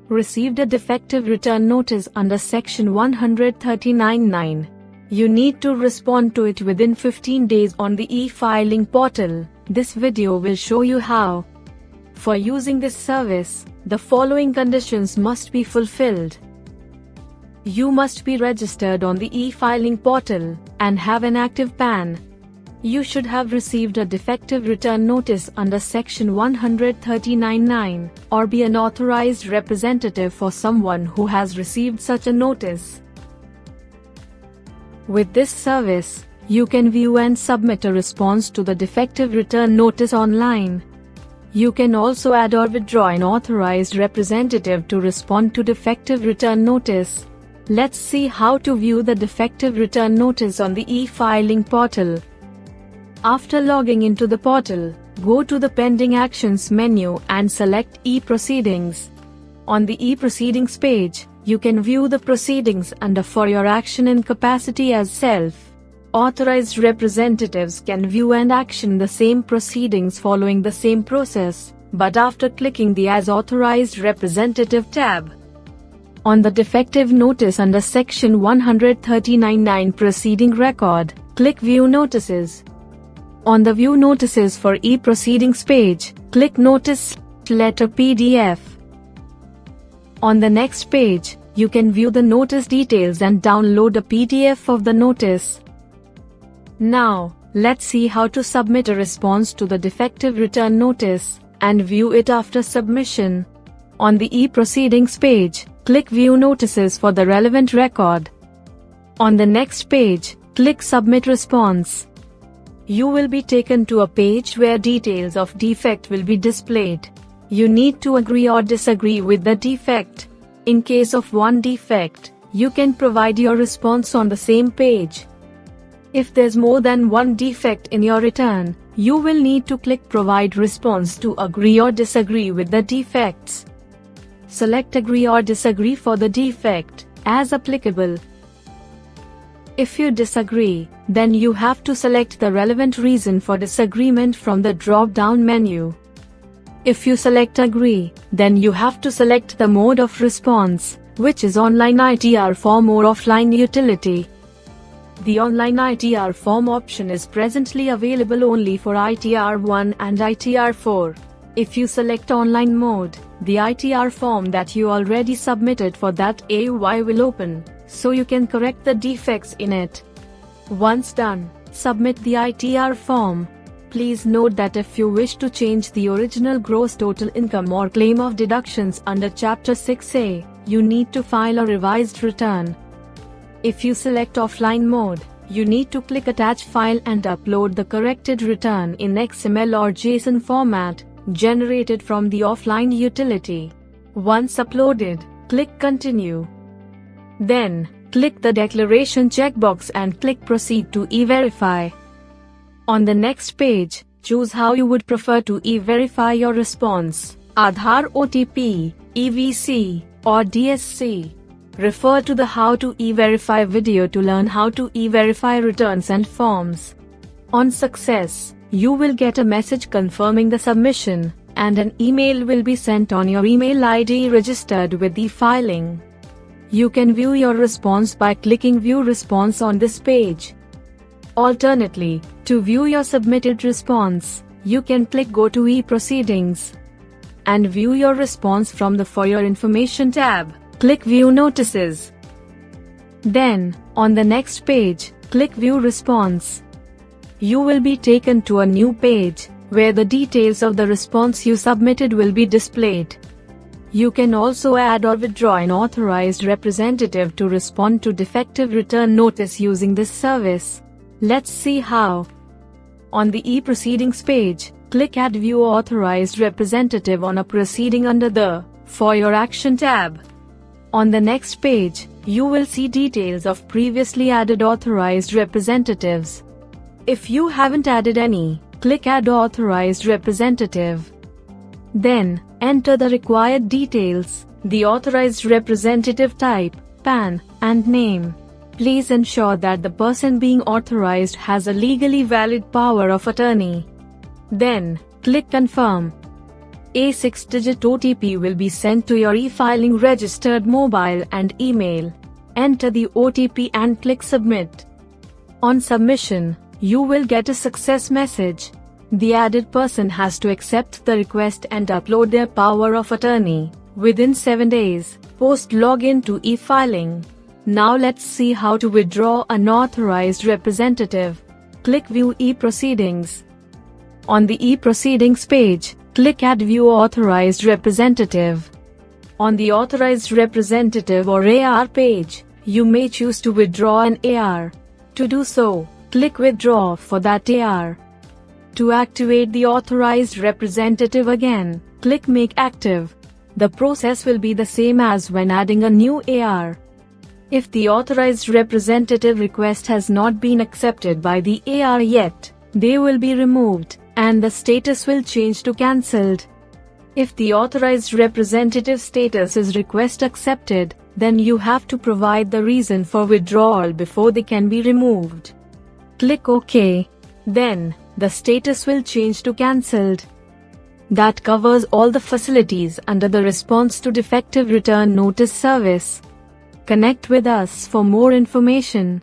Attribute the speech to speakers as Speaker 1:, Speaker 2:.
Speaker 1: Received a defective return notice under Section 139(9). You need to respond to it within 15 days on the e-filing portal. This video will show you how. For using this service, the following conditions must be fulfilled. You must be registered on the e-filing portal and have an active PAN. You should have received a defective return notice under Section 139(9) or be an authorized representative for someone who has received such a notice. With this service, you can view and submit a response to the defective return notice online. You can also add or withdraw an authorized representative to respond to defective return notice. Let's see how to view the defective return notice on the e-filing portal. After logging into the portal, go to the Pending Actions menu and select E-Proceedings. On the E-Proceedings page, you can view the proceedings under For your action in capacity as self. Authorized representatives can view and action the same proceedings following the same process, but after clicking the As Authorized Representative tab. On the defective notice under Section 139(9) Proceeding Record, click View Notices. On the View Notices for e-Proceedings page, click Notice Letter PDF. On the next page, you can view the notice details and download a PDF of the notice. Now, let's see how to submit a response to the defective return notice and view it after submission. On the e-Proceedings page, click View Notices for the relevant record. On the next page, click Submit Response. You will be taken to a page where details of defect will be displayed. You need to agree or disagree with the defect. In case of one defect, you can provide your response on the same page. If there's more than one defect in your return, you will need to click Provide Response to agree or disagree with the defects. Select Agree or Disagree for the defect, as applicable. If you disagree, then you have to select the relevant reason for disagreement from the drop-down menu. If you select Agree, then you have to select the mode of response, which is online ITR form or offline utility. The online ITR form option is presently available only for ITR 1 and ITR 4. If you select online mode, the ITR form that you already submitted for that AUI will open, so you can correct the defects in it. Once done, submit the ITR form. Please note that if you wish to change the original gross total income or claim of deductions under Chapter 6A, you need to file a revised return. If you select offline mode, you need to click Attach File and upload the corrected return in XML or JSON format, generated from the offline utility. Once uploaded, click Continue. Then, click the Declaration checkbox and click Proceed to E-Verify. On the next page, choose how you would prefer to e-verify your response: Aadhaar OTP, EVC, or DSC. Refer to the How to E-Verify video to learn how to e-verify returns and forms. On success, you will get a message confirming the submission, and an email will be sent on your email ID registered with the filing. You can view your response by clicking View Response on this page. Alternately, to view your submitted response, you can click Go to e-Proceedings and view your response from the For Your Information tab. Click View Notices. Then, on the next page, click View Response. You will be taken to a new page, where the details of the response you submitted will be displayed. You can also add or withdraw an authorized representative to respond to defective return notice using this service. Let's see how. On the e-Proceedings page, click Add View Authorized Representative on a proceeding under the For Your Action tab. On the next page, you will see details of previously added authorized representatives. If you haven't added any, click Add Authorized Representative. Then, enter the required details, the authorized representative type, PAN, and name. Please ensure that the person being authorized has a legally valid power of attorney. Then, click Confirm. A 6-digit OTP will be sent to your e-filing registered mobile and email. Enter the OTP and click Submit. On submission, you will get a success message. The added person has to accept the request and upload their power of attorney within 7 days post login to e-filing. Now let's see how to withdraw an authorized representative. Click View e-Proceedings. On the e-Proceedings page, click Add View Authorized Representative. On the Authorized Representative or AR page, you may choose to withdraw an AR. To do so, click Withdraw for that AR. To activate the authorized representative again, click Make Active. The process will be the same as when adding a new AR. If the authorized representative request has not been accepted by the AR yet, they will be removed, and the status will change to cancelled. If the authorized representative status is request accepted, then you have to provide the reason for withdrawal before they can be removed. Click OK. Then, the status will change to cancelled. That covers all the facilities under the Response to Defective Return Notice service. Connect with us for more information.